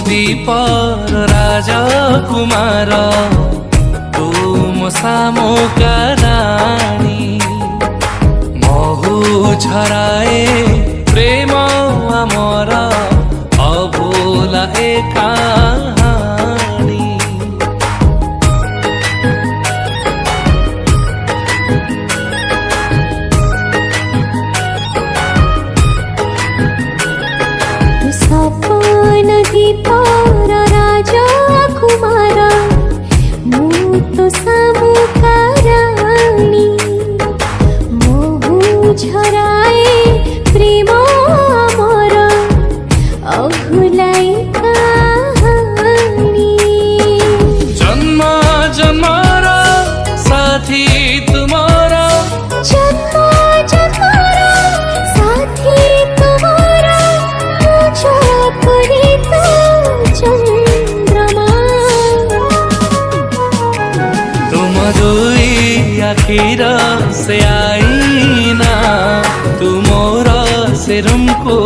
दीपर राजा कुमार तुम सामुका रानी महु झराए प्रेम आमर अभूला ए कहानी। सपन दीपर राजा कुमार मु तो सामुका रानी महु झराए प्रेम आमर अभुलाई कहानी। जन्म जन्मर साथी तुमार जन्म जन्मर साथी तुमार चंद्रमा तुम दुई आखिर से आईना तुमोर से रुमको